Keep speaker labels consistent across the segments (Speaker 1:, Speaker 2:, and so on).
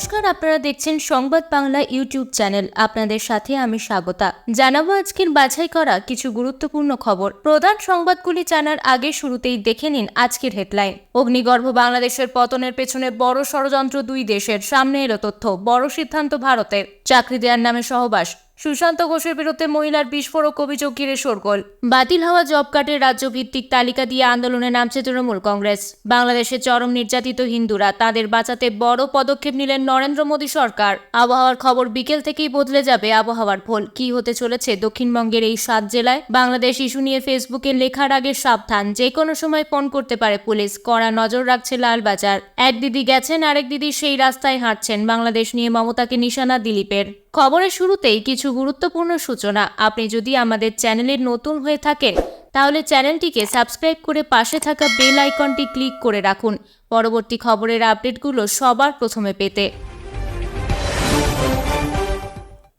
Speaker 1: নমস্কার, আপনারা দেখছেন সংবাদ বাংলা ইউটিউব চ্যানেল। আপনাদের সাথে আমি স্বাগতা। জানাবো আজকের বাছাই করা কিছু গুরুত্বপূর্ণ খবর। প্রধান সংবাদগুলি জানার আগে শুরুতেই দেখে নিন আজকের হেডলাইন। অগ্নিগর্ভ বাংলাদেশের পতনের পেছনে বড় ষড়যন্ত্র দুই দেশের, সামনে এলো তথ্য। বড় সিদ্ধান্ত ভারতের, চাকরি দেওয়ার নামে সহবাস। সুশান্ত ঘোষের বিরুদ্ধে মহিলার বিস্ফোরক অভিযোগ ঘিরে শোরগোল। বাতিল হওয়া জব কার্ডের রাজ্যভিত্তিক তালিকা দিয়ে আন্দোলনে নামছে তৃণমূল কংগ্রেস। বাংলাদেশে চরম নির্যাতিত হিন্দুরা, তাদের বাঁচাতে বড় পদক্ষেপ নিলেন নরেন্দ্র মোদী সরকার। আবহাওয়ার খবর, বিকেল থেকেই বদলে যাবে আবহাওয়ার ফল। কি হতে চলেছে দক্ষিণবঙ্গের এই 7 জেলায়? বাংলাদেশ ইস্যু নিয়ে ফেসবুকে লেখার আগে সাবধান, যে কোনো সময় ফোন করতে পারে পুলিশ। কড়া নজর রাখছে লালবাজার। এক দিদি গেছেন, আরেক দিদি সেই রাস্তায় হাঁটছেন। বাংলাদেশ নিয়ে মমতাকে নিশানা দিলীপের। খবরের শুরুতেই কিছু গুরুত্বপূর্ণ সূচনা। আপনি যদি আমাদের চ্যানেলে নতুন হয়ে থাকেন তাহলে চ্যানেলটিকে সাবস্ক্রাইব করে পাশে থাকা বেল আইকনটি ক্লিক করে রাখুন পরবর্তী খবরের আপডেটগুলো সবার প্রথমে পেতে।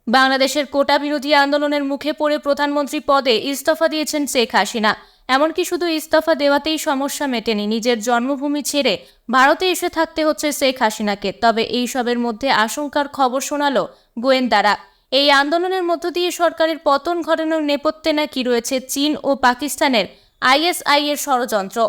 Speaker 1: বাংলাদেশের কোটা বিরোধী আন্দোলনের মুখে পড়ে প্রধানমন্ত্রী পদে ইস্তফা দিয়েছেন শেখ হাসিনা। এমনকি শুধু ইস্তফা দেওয়াতেই সমস্যা মেটেনি, নিজের জন্মভূমি ছেড়ে ভারতে এসে থাকতে হচ্ছে শেখ হাসিনাকে। তবে এই সবের মধ্যে আশঙ্কার খবর শোনালো গোয়েন্দারা। এই আন্দোলনের মধ্য দিয়ে সরকারের পতন ঘটানোর নেপথ্যে নাকি রয়েছে চীন ও পাকিস্তানের আইএসআই এর ষড়যন্ত্র।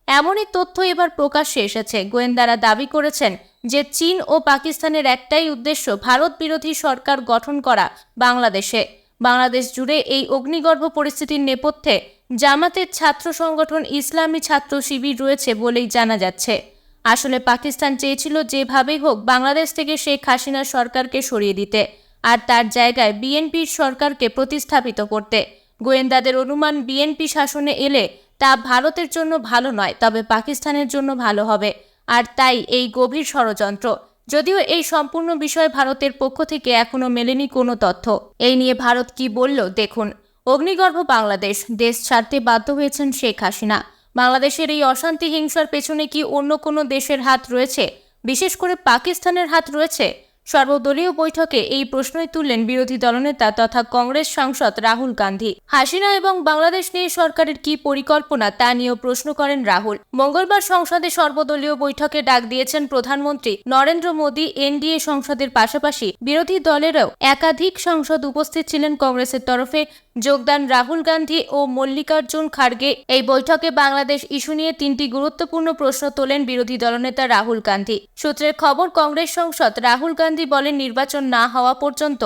Speaker 1: এমনই তথ্য এবার প্রকাশ্যে এসেছে। গোয়েন্দারা দাবি করেছেন যে চীন ও পাকিস্তানের একটাই উদ্দেশ্য, ভারত বিরোধী সরকার গঠন করা বাংলাদেশে। বাংলাদেশ জুড়ে এই অগ্নিগর্ভ পরিস্থিতির নেপথ্যে জামাতের ছাত্র সংগঠন ইসলামী ছাত্র শিবির রয়েছে বলেই জানা যাচ্ছে। আসলে পাকিস্তান চেয়েছিল যেভাবেই হোক বাংলাদেশ থেকে শেখ হাসিনা সরকারকে সরিয়ে দিতে, আর তার জায়গায় বিএনপির সরকারকে প্রতিস্থাপিত করতে। গোয়েন্দাদের অনুমান, বিএনপি শাসনে এলে তা ভারতের জন্য ভালো নয়, তবে পাকিস্তানের জন্য ভালো হবে। আর তাই এই গভীর ষড়যন্ত্র। যদিও এই সম্পূর্ণ বিষয় ভারতের পক্ষ থেকে এখনো মেলেনি কোনো তথ্য। এই নিয়ে ভারত কি বলল দেখুন। অগ্নিগর্ভ বাংলাদেশ, দেশ ছাড়তে বাধ্য হয়েছেন শেখ হাসিনা। বাংলাদেশের এই অশান্তি হিংসার পেছনে কি অন্য কোনো দেশের হাত রয়েছে, বিশেষ করে পাকিস্তানের হাত রয়েছে? সর্বদলীয় বৈঠকে এই প্রশ্নই তুললেন বিরোধী দলনেতা তথা কংগ্রেস সাংসদ রাহুল গান্ধী। হাসিনা এবং বাংলাদেশ নিয়ে সরকারের কি পরিকল্পনা তা নিয়েও প্রশ্ন করেন রাহুল। মঙ্গলবার সংসদে সর্বদলীয় বৈঠকে ডাক দিয়েছেন প্রধানমন্ত্রী নরেন্দ্র মোদী। এনডিএ সংসদের পাশাপাশি বিরোধী দলেরও একাধিক সাংসদ উপস্থিত ছিলেন। কংগ্রেসের তরফে যোগদান রাহুল গান্ধী ও মল্লিকার্জুন খাড়গে। এই বৈঠকে বাংলাদেশ ইস্যু নিয়ে 3টি গুরুত্বপূর্ণ প্রশ্ন তোলেন বিরোধী দলনেতা রাহুল গান্ধী। সূত্রের খবর, কংগ্রেস সাংসদ রাহুল গান্ধী বলেন, নির্বাচন না হওয়া পর্যন্ত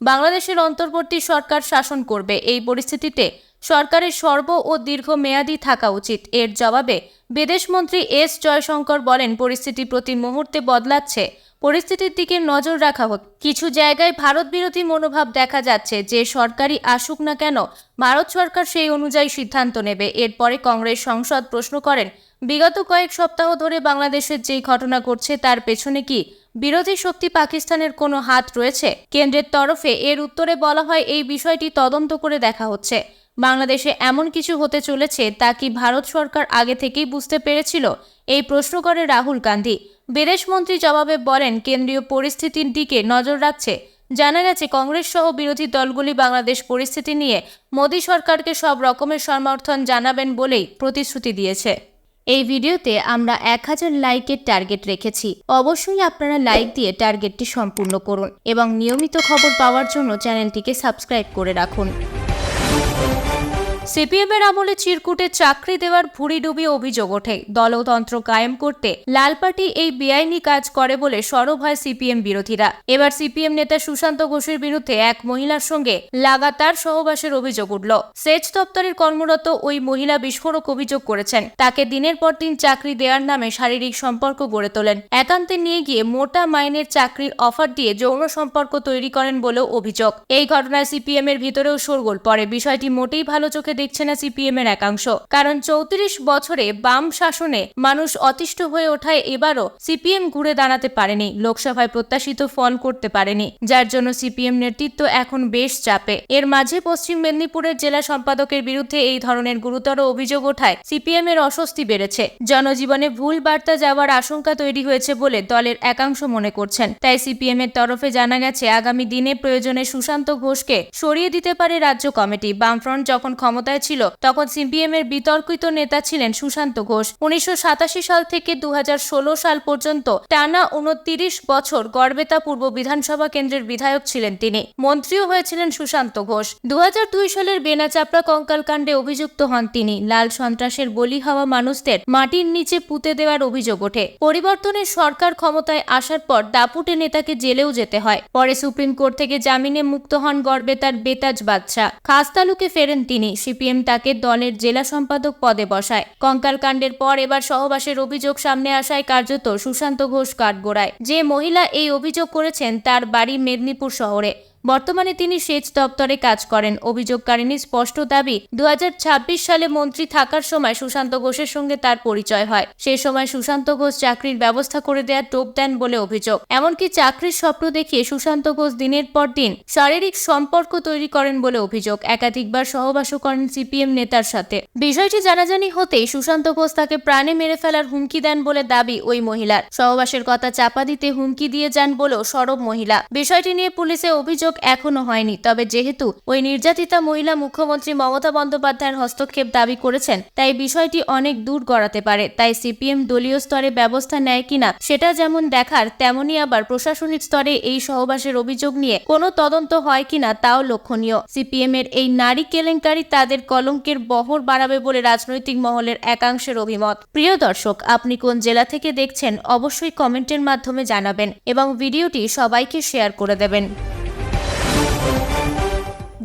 Speaker 1: বাংলাদেশের অন্তর্বর্তী সরকার শাসন করবে। এই পরিস্থিতিতে সরকারের সর্ব ও দীর্ঘ মেয়াদী থাকা উচিত। এর জবাবে বিদেশমন্ত্রী এস জয়শঙ্কর বলেন, পরিস্থিতি প্রতি মুহূর্তে বদলাচ্ছে, পরিস্থিতির দিকে নজর রাখা হোক। কিছু জায়গায় ভারত বিরোধী মনোভাব দেখা যাচ্ছে। যে সরকারই আসুক না কেন, ভারত সরকার সেই অনুযায়ী সিদ্ধান্ত নেবে। এরপরে কংগ্রেস সাংসদ প্রশ্ন করেন, বিগত কয়েক সপ্তাহ ধরে বাংলাদেশের যেই ঘটনা ঘটছে তার পেছনে কি বিরোধী শক্তি পাকিস্তানের কোনো হাত রয়েছে? কেন্দ্রের তরফে এর উত্তরে বলা হয়, এই বিষয়টি তদন্ত করে দেখা হচ্ছে। বাংলাদেশে এমন কিছু হতে চলেছে তা কি ভারত সরকার আগে থেকেই বুঝতে পেরেছিল? এই প্রশ্ন করে রাহুল গান্ধী। বিদেশমন্ত্রী জবাবে বলেন, কেন্দ্রীয় পরিস্থিতির দিকে নজর রাখছে। জানা গেছে কংগ্রেস সহ বিরোধী দলগুলি বাংলাদেশ পরিস্থিতি নিয়ে মোদী সরকারকে সব রকমের সমর্থন জানাবেন বলেই প্রতিশ্রুতি দিয়েছে। এই ভিডিওতে আমরা 1000 লাইকের টার্গেট রেখেছি। অবশ্যই আপনারা লাইক দিয়ে টার্গেটটি সম্পূর্ণ করুন এবং নিয়মিত খবর পাওয়ার জন্য চ্যানেলটিকে সাবস্ক্রাইব করে রাখুন। সিপিএমের আমলে চিরকুটে চাকরি দেওয়ার ভুঁড়িডুবি অভিযোগ ওঠে। দলতন্ত্র কায়েম করতে লাল পার্টি এই বেআইনি কাজ করে বলে সরব হয় সিপিএম বিরোধীরা। এবার সিপিএম নেতা সুশান্ত ঘোষের বিরুদ্ধে এক মহিলার সঙ্গে লাগাতার সহবাসের অভিযোগ উঠল। সেচ দপ্তরের কর্মরত ওই মহিলা বিস্ফোরক অভিযোগ করেছেন, তাকে দিনের পর দিন চাকরি দেওয়ার নামে শারীরিক সম্পর্ক গড়ে তোলেন। একান্তে নিয়ে গিয়ে মোটা মাইনের চাকরির অফার দিয়ে যৌন সম্পর্ক তৈরি করেন বলেও অভিযোগ। এই ঘটনায় সিপিএম এর ভিতরেও শোরগোল পড়ে। বিষয়টি মোটেই ভালো চোখে দেখছে না সিপিএম এর একাংশ। কারণ 34 বছরে বাম শাসনে মানুষ অতিষ্ঠ হয়ে ওঠায় এবারও সিপিএম ঘুরে দাঁড়াতে পারেনি, লোকসভায় প্রত্যাশিত ফল করতে পারেনি, যার জন্য সিপিএম নেতৃত্ব এখন বেশ চাপে। এর মাঝে পশ্চিম মেদিনীপুরের জেলা সম্পাদকের বিরুদ্ধে এই ধরনের গুরুতর অভিযোগ ওঠায় সিপিএম এর অস্বস্তি বেড়েছে। জনজীবনে ভুল বার্তা যাওয়ার আশঙ্কা তৈরি হয়েছে বলে দলের একাংশ মনে করছেন। তাই সিপিএম এর তরফে জানা গেছে, আগামী দিনে প্রয়োজনে সুশান্ত ঘোষকে সরিয়ে দিতে পারে রাজ্য কমিটি। বামফ্রন্ট যখন ক্ষমতা ক্ষমতায় ছিল তখন সিপিএম এর বিতর্কিত নেতা ছিলেন সুশান্ত ঘোষ। 1987 সাল থেকে 2016 সাল পর্যন্ত টানা 29 বছর গড়বেতা পূর্ব বিধানসভা কেন্দ্রের বিধায়ক ছিলেন তিনি। মন্ত্রীও হয়েছিলেন সুশান্ত ঘোষ। 2002 সালের বেনাচাপড়া কঙ্কাল কাণ্ডে অভিযুক্ত হন তিনি। লাল সন্ত্রাসের বলি হওয়া মানুষদের মাটির নিচে পুঁতে দেওয়ার অভিযোগ ওঠে। পরিবর্তনের সরকার ক্ষমতায় আসার পর দাপুটে নেতাকে জেলেও যেতে হয়। পরে সুপ্রিম কোর্ট থেকে জামিনে মুক্ত হন গড়বেতার বেতাজ বাদশা। খাসতালুকে ফেরেন তিনি। সিপিএম তাকে দলের জেলা সম্পাদক পদে বসায়। কঙ্কাল কাণ্ডের পর এবার সহবাসের অভিযোগ সামনে আসায় কার্যত সুশান্ত ঘোষ কাঠগড়ায়। যে মহিলা এই অভিযোগ করেছেন তার বাড়ি মেদিনীপুর শহরে। বর্তমানে তিনি সেচ দপ্তরে কাজ করেন। অভিযোগকারিনীর স্পষ্ট দাবি, 2026 সালে মন্ত্রী থাকার সময় সুশান্ত ঘোষের সঙ্গে তার পরিচয় হয়। সেই সময় সুশান্ত ঘোষ চাকরির ব্যবস্থা করে দেওয়ার টোপ দেন বলে অভিযোগ। এমনকি চাকরির স্বপ্ন দেখিয়ে সুশান্ত ঘোষ দিনের পর দিন শারীরিক সম্পর্ক তৈরি করেন বলে অভিযোগ। একাধিকবার সহবাসও করেন সিপিএম নেতার সাথে। বিষয়টি জানাজানি হতেই সুশান্ত ঘোষ তাকে প্রাণে মেরে ফেলার হুমকি দেন বলে দাবি ওই মহিলার। সহবাসের কথা চাপা দিতে হুমকি দিয়ে যান বলেও সরব মহিলা। বিষয়টি নিয়ে পুলিশে অভিযোগ এখনো হয়নি। তবে যেহেতু ওই নির্যাতিতা মহিলা মুখ্যমন্ত্রী মমতা বন্দ্যোপাধ্যায়ের হস্তক্ষেপ দাবি করেছেন, তাই বিষয়টি অনেক দূর গড়াতে পারে। তাই সিপিএম দলীয় স্তরে ব্যবস্থা নেয় কিনা সেটা যেমন দেখার, তেমনি আবার প্রশাসনিক স্তরে এই সহবাসের অভিযোগ নিয়ে কোনো তদন্ত হয় কিনা তাও লক্ষণীয়। সিপিএম এর এই নারী কেলেঙ্কারি তাদের কলঙ্কের বহর বাড়াবে বলে রাজনৈতিক মহলের একাংশের অভিমত। প্রিয় দর্শক, আপনি কোন জেলা থেকে দেখছেন অবশ্যই কমেন্টের মাধ্যমে জানাবেন এবং ভিডিওটি সবাইকে শেয়ার করে দেবেন।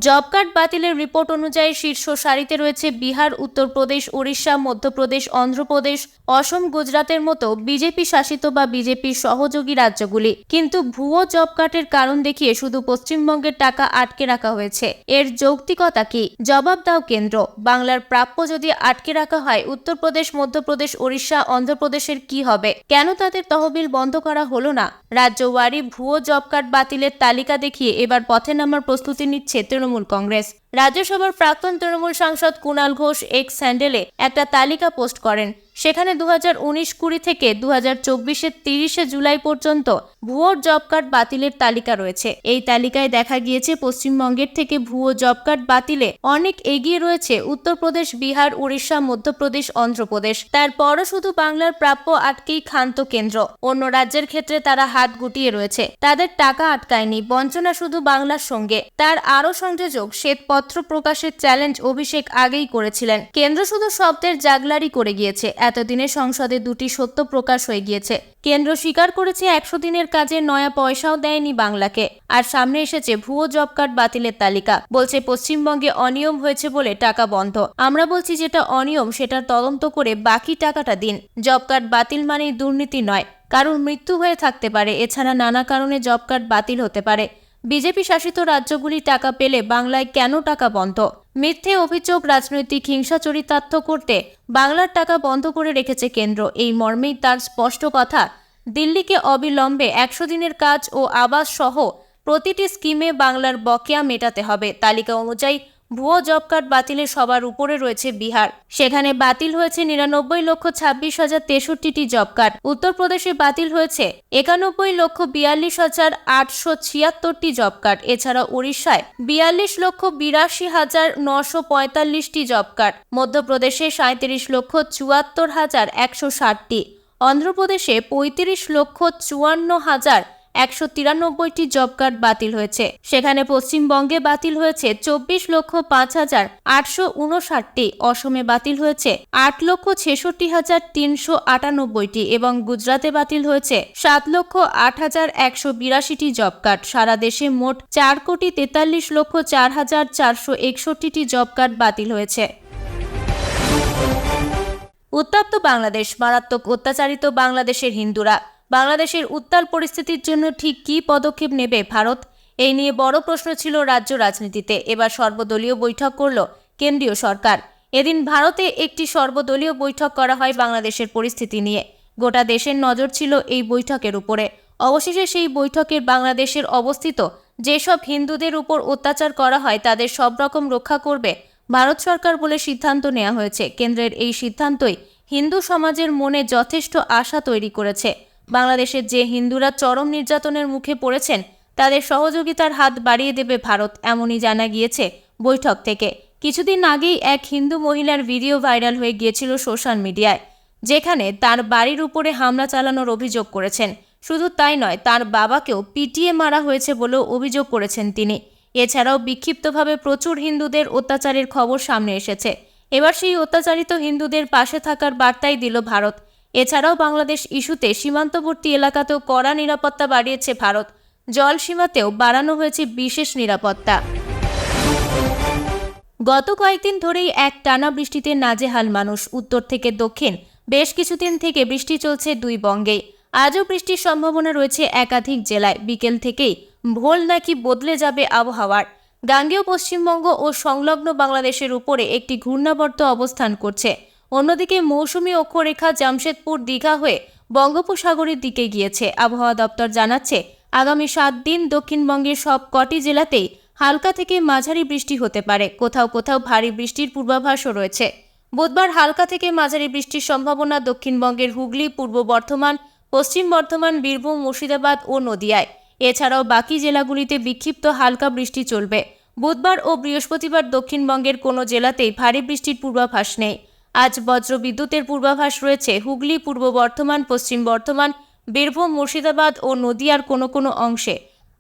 Speaker 1: জব কার্ড বাতিলের রিপোর্ট অনুযায়ী শীর্ষ সারিতে রয়েছে বিহার, উত্তরপ্রদেশ, উড়িষ্যা, মধ্যপ্রদেশ, অন্ধ্রপ্রদেশ, অসম, গুজরাতের মতো বিজেপি শাসিত বা বিজেপির সহযোগী রাজ্যগুলি। কিন্তু ভুয়ো জব কার্ডের কারণ দেখিয়ে শুধু পশ্চিমবঙ্গের টাকা আটকে রাখা হয়েছে। এর যৌক্তিকতা কি? জবাব দাও কেন্দ্র। বাংলার প্রাপ্য যদি আটকে রাখা হয়, উত্তরপ্রদেশ, মধ্যপ্রদেশ, উড়িষ্যা, অন্ধ্রপ্রদেশের কি হবে? কেন তাদের তহবিল বন্ধ করা হলো না? রাজ্যওয়ারি ভুয়ো জব কার্ড বাতিলের তালিকা দেখিয়ে এবার পথে নামার প্রস্তুতি নিচ্ছে তৃণমূল কংগ্রেস। রাজ্যসভার প্রাক্তন তৃণমূল সাংসদ কুণাল ঘোষ এক্স হ্যান্ডেলে একটা তালিকা পোস্ট করেন। সেখানে 2019-20 থেকে 2024-এর 30 জুলাই পর্যন্ত ভুয়ো জব কার্ড বাতিলের তালিকা রয়েছে। এই তালিকায় দেখা গিয়েছে পশ্চিমবঙ্গের থেকে ভুয়ো জব কার্ড বাতিলে অনেক এগিয়ে রয়েছে উত্তরপ্রদেশ, বিহার, উড়িষ্যা, মধ্যপ্রদেশ, অন্ধ্রপ্রদেশ। তারপরও শুধু বাংলার প্রাপ্য আটকেই ক্ষান্ত কেন্দ্র। অন্য রাজ্যের ক্ষেত্রে তারা হাত গুটিয়ে রয়েছে। তাদের টাকা আটকায়নি, বঞ্চনা শুধু বাংলার সঙ্গে। তার আরও সংযোজক শ্বেতপত্র প্রকাশের চ্যালেঞ্জ অভিষেক আগেই করেছিলেন। কেন্দ্র শুধু শব্দের জাগলারি করে গিয়েছে। এতদিনে সংসদে দুটি সত্য প্রকাশ হয়ে গিয়েছে। কেন্দ্র স্বীকার করেছে 100 দিনের কাজে নয়া পয়সাও দেয়নি বাংলাকে। আর সামনে এসেছে ভুয়ো জব কার্ড বাতিলের তালিকা। বলছে পশ্চিমবঙ্গে অনিয়ম হয়েছে বলে টাকা বন্ধ। আমরা বলছি যেটা অনিয়ম সেটার তদন্ত করে বাকি টাকাটা দিন। জব কার্ড বাতিল মানেই দুর্নীতি নয়। কারোর মৃত্যু হয়ে থাকতে পারে, এছাড়া নানা কারণে জব কার্ড বাতিল হতে পারে। বিজেপি শাসিত রাজ্যগুলি টাকা পেলে বাংলায় কেন টাকা বন্ধ? মিথ্যে অভিযোগ, রাজনৈতিক হিংসা চরিতার্থ করতে বাংলার টাকা বন্ধ করে রেখেছে কেন্দ্র। এই মর্মেই তার স্পষ্ট কথা, দিল্লিকে অবিলম্বে 100 দিনের কাজ ও আবাস সহ প্রতিটি স্কিমে বাংলার বকেয়া মেটাতে হবে। তালিকা অনুযায়ী ভুয়ো জব কার্ড বাতিলে সবার উপরে রয়েছে বিহার। সেখানে বাতিল হয়েছে 99,26,063টি জব কার্ড। উত্তরপ্রদেশে বাতিল হয়েছে 91,42,876টি জব কার্ড। এছাড়া উড়িষ্যায় 42,82,945টি জব কার্ড। মধ্যপ্রদেশে 37,74,160টি। অন্ধ্রপ্রদেশে 35,54,193টি জব কার্ড বাতিল হয়েছে। সেখানে পশ্চিমবঙ্গে বাতিল হয়েছে 24,05,859টি। অসমে বাতিল হয়েছে 8,66,398টি এবং গুজরাটে বাতিল হয়েছে 7,08,182টি জব কার্ড। সারা দেশে মোট 4,43,04,461টি জব কার্ড বাতিল হয়েছে। উত্তপ্ত বাংলাদেশ, মারাত্মক অত্যাচারিত বাংলাদেশের হিন্দুরা। বাংলাদেশের উত্তাল পরিস্থিতির জন্য ঠিক কী পদক্ষেপ নেবে ভারত? এই নিয়ে বড় প্রশ্ন ছিল রাজ্য রাজনীতিতে। এবার সর্বদলীয় বৈঠক করল কেন্দ্রীয় সরকার। এদিন ভারতে একটি সর্বদলীয় বৈঠক করা হয় বাংলাদেশের পরিস্থিতি নিয়ে। গোটা দেশের নজর ছিল এই বৈঠকের উপরে। অবশেষে সেই বৈঠকের বাংলাদেশের অবস্থিত যেসব হিন্দুদের উপর অত্যাচার করা হয় তাদের সব রকম রক্ষা করবে ভারত সরকার বলে সিদ্ধান্ত নেওয়া হয়েছে। কেন্দ্রের এই সিদ্ধান্তই হিন্দু সমাজের মনে যথেষ্ট আশা তৈরি করেছে। বাংলাদেশের যে হিন্দুরা চরম নির্যাতনের মুখে পড়েছেন তাদের সহযোগিতার হাত বাড়িয়ে দেবে ভারত, এমনই জানা গিয়েছে বৈঠক থেকে। কিছুদিন আগেই এক হিন্দু মহিলার ভিডিও ভাইরাল হয়ে গিয়েছিল সোশ্যাল মিডিয়ায়, যেখানে তার বাড়ির উপরে হামলা চালানোর অভিযোগ করেছেন। শুধু তাই নয়, তার বাবাকেও পিটিয়ে মারা হয়েছে বলেও অভিযোগ করেছেন তিনি। এছাড়াও বিক্ষিপ্তভাবে প্রচুর হিন্দুদের অত্যাচারের খবর সামনে এসেছে। এবার সেই অত্যাচারিত হিন্দুদের পাশে থাকার বার্তাই দিল ভারত। এছাড়াও বাংলাদেশ ইস্যুতে সীমান্তবর্তী এলাকাতেও কড়া নিরাপত্তা বাড়িয়েছে ভারত। জল সীমাতেও বাড়ানো হয়েছে বিশেষ নিরাপত্তা। গত কয়েকদিন ধরেই এক টানা বৃষ্টিতে নাজেহাল মানুষ। উত্তর থেকে দক্ষিণ বেশ কিছুদিন থেকে বৃষ্টি চলছে দুই বঙ্গেই। আজও বৃষ্টির সম্ভাবনা রয়েছে একাধিক জেলায়। বিকেল থেকেই ভোল নাকি বদলে যাবে আবহাওয়ার। গাঙ্গেয় পশ্চিমবঙ্গ ও সংলগ্ন বাংলাদেশের উপরে একটি ঘূর্ণাবর্ত অবস্থান করছে। অন্যদিকে মৌসুমী অক্ষরেখা জামশেদপুর দীঘা হয়ে বঙ্গোপসাগরের দিকে গিয়েছে। আবহাওয়া দপ্তর জানাচ্ছে, আগামী 7 দিন দক্ষিণবঙ্গের সব কটি জেলাতেই হালকা থেকে মাঝারি বৃষ্টি হতে পারে। কোথাও কোথাও ভারী বৃষ্টির পূর্বাভাসও রয়েছে। বুধবার হালকা থেকে মাঝারি বৃষ্টির সম্ভাবনা দক্ষিণবঙ্গের হুগলি, পূর্ব বর্ধমান, পশ্চিম বর্ধমান, বীরভূম, মুর্শিদাবাদ ও নদিয়ায়। এছাড়াও বাকি জেলাগুলিতে বিক্ষিপ্ত হালকা বৃষ্টি চলবে। বুধবার ও বৃহস্পতিবার দক্ষিণবঙ্গের কোনো জেলাতেই ভারী বৃষ্টির পূর্বাভাস নেই। আজ বজ্রবিদ্যুতের পূর্বাভাস রয়েছে হুগলি, পূর্ব বর্ধমান, পশ্চিম বর্ধমান, বীরভূম, মুর্শিদাবাদ ও নদিয়ার কোনো কোনো অংশে।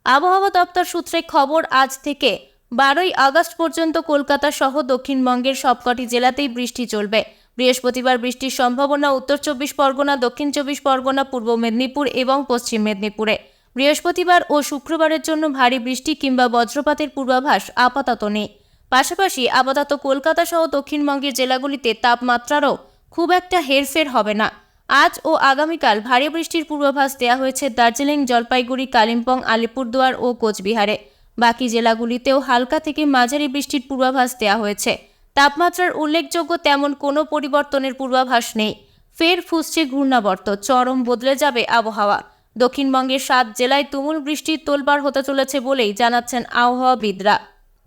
Speaker 1: আবহাওয়া দপ্তর সূত্রে খবর, আজ থেকে 12ই আগস্ট পর্যন্ত কলকাতা সহ দক্ষিণবঙ্গের সবকটি জেলাতেই বৃষ্টি চলবে। বৃহস্পতিবার বৃষ্টির সম্ভাবনা উত্তর 24 পরগনা, দক্ষিণ 24 পরগনা, পূর্ব মেদিনীপুর এবং পশ্চিম মেদিনীপুরে। বৃহস্পতিবার ও শুক্রবারের জন্য ভারী বৃষ্টি কিংবা বজ্রপাতের পূর্বাভাস আপাতত নেই। পাশাপাশি আপাতত কলকাতা সহ দক্ষিণবঙ্গের জেলাগুলিতে তাপমাত্রারও খুব একটা হেরফের হবে না। আজ ও আগামীকাল ভারী বৃষ্টির পূর্বাভাস দেওয়া হয়েছে দার্জিলিং, জলপাইগুড়ি, কালিম্পং, আলিপুরদুয়ার ও কোচবিহারে। বাকি জেলাগুলিতেও হালকা থেকে মাঝারি বৃষ্টির পূর্বাভাস দেওয়া হয়েছে। তাপমাত্রার উল্লেখযোগ্য তেমন কোনো পরিবর্তনের পূর্বাভাস নেই। ফের ফুসছে ঘূর্ণাবর্ত, চরম বদলে যাবে আবহাওয়া। দক্ষিণবঙ্গের 7 জেলায় তুমুল বৃষ্টির তোলপাড় হতে চলেছে বলেই জানাচ্ছেন আবহাওয়াবিদরা।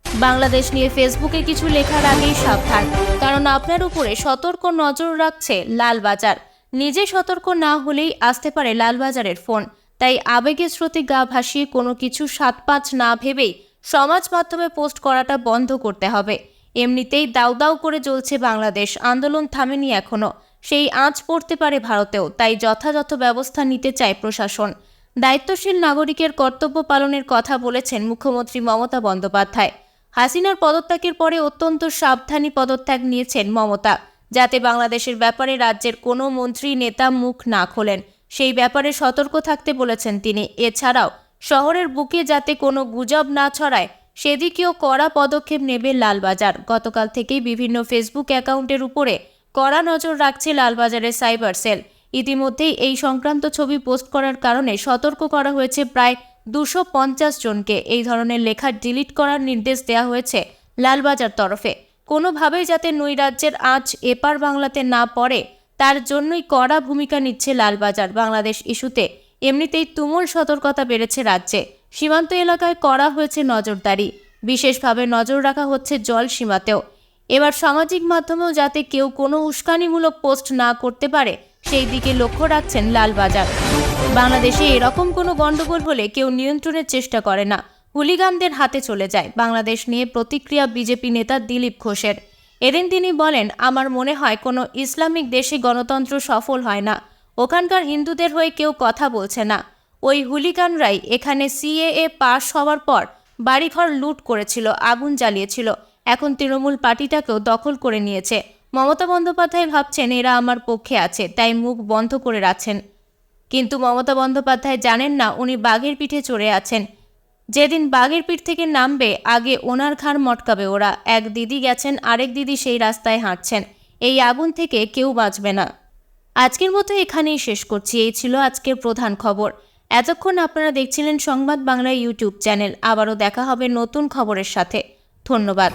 Speaker 1: বাংলাদেশ নিয়ে ফেসবুকে কিছু লেখার আগেই সাবধান, কারণ আপনার উপরে সতর্ক নজর রাখছে লালবাজার। নিজে সতর্ক না হলেই আসতে পারে লালবাজারের ফোন। তাই আবেগের স্রোতে গা ভাসিয়ে কোনো কিছু 7-5 না ভেবেই সমাজ মাধ্যমে পোস্ট করাটা বন্ধ করতে হবে। এমনিতেই দাউ দাউ করে জ্বলছে বাংলাদেশ, আন্দোলন থামেনি এখনো। সেই আঁচ পড়তে পারে ভারতেও, তাই যথাযথ ব্যবস্থা নিতে চায় প্রশাসন। দায়িত্বশীল নাগরিকের কর্তব্য পালনের কথা বলেছেন মুখ্যমন্ত্রী মমতা বন্দ্যোপাধ্যায়। হাসিনার পদত্যাগের পরে অত্যন্ত সাবধানী পদত্যাগ নিয়েছেন মমতা, যাতে বাংলাদেশের ব্যাপারে রাজ্যের কোনো মন্ত্রী নেতা মুখ না খোলেন। সেই ব্যাপারে সতর্ক থাকতে বলেছেন তিনি। এছাড়াও শহরের বুকে যাতে কোনো গুজব না ছড়ায় সেদিকেও কড়া পদক্ষেপ নেবে লালবাজার। গতকাল থেকেই বিভিন্ন ফেসবুক অ্যাকাউন্টের উপরে কড়া নজর রাখছে লালবাজারের সাইবার সেল। ইতিমধ্যেই এই সংক্রান্ত ছবি পোস্ট করার কারণে সতর্ক করা হয়েছে প্রায় 250 জনকে। এই ধরনের লেখা ডিলিট করার নির্দেশ দেওয়া হয়েছে লালবাজার তরফে। কোনোভাবেই যাতে নৈরাজ্যের আঁচ এপার বাংলাতে না পড়ে, তার জন্যই কড়া ভূমিকা নিচ্ছে লালবাজার। বাংলাদেশ ইস্যুতে এমনিতেই তুমুল সতর্কতা বেড়েছে রাজ্যে। সীমান্ত এলাকায় করা হয়েছে নজরদারি, বিশেষভাবে নজর রাখা হচ্ছে জল সীমাতেও। এবার সামাজিক মাধ্যমেও যাতে কেউ কোনো উস্কানিমূলক পোস্ট না করতে পারে সেই দিকে লক্ষ্য রাখছেন লালবাজার। বাংলাদেশে এরকম কোনো গন্ডগোল হলে কেউ নিয়ন্ত্রণের চেষ্টা করে না, হুলিগানদের হাতে চলে যায়। বাংলাদেশ নিয়ে প্রতিক্রিয়া বিজেপি নেতা দিলীপ ঘোষের। এদিন তিনি বলেন, আমার মনে হয় কোনো ইসলামিক দেশে গণতন্ত্র সফল হয় না। ওখানকার হিন্দুদের হয়ে কেউ কথা বলছে না। ওই হুলিগানরাই এখানে সিএএ পাশ হওয়ার পর বাড়িঘর লুট করেছিল, আগুন জ্বালিয়েছিল। এখন তৃণমূল পার্টিটাকেও দখল করে নিয়েছে। মমতা বন্দ্যোপাধ্যায় ভাবছেন এরা আমার পক্ষে আছে, তাই মুখ বন্ধ করে রাখছেন। কিন্তু মমতা বন্দ্যোপাধ্যায় জানেন না উনি বাঘের পিঠে চড়ে আছেন। যেদিন বাঘের পিঠ থেকে নামবে আগে ওনার ঘাড় মটকাবে ওরা। এক দিদি গেছেন, আরেক দিদি সেই রাস্তায় হাঁটছেন। এই আগুন থেকে কেউ বাঁচবে না। আজকের মতো এখানেই শেষ করছি। এই ছিল আজকের প্রধান খবর। এতক্ষণ আপনারা দেখছিলেন সংবাদ বাংলা ইউটিউব চ্যানেল। আবারও দেখা হবে নতুন খবরের সাথে। ধন্যবাদ।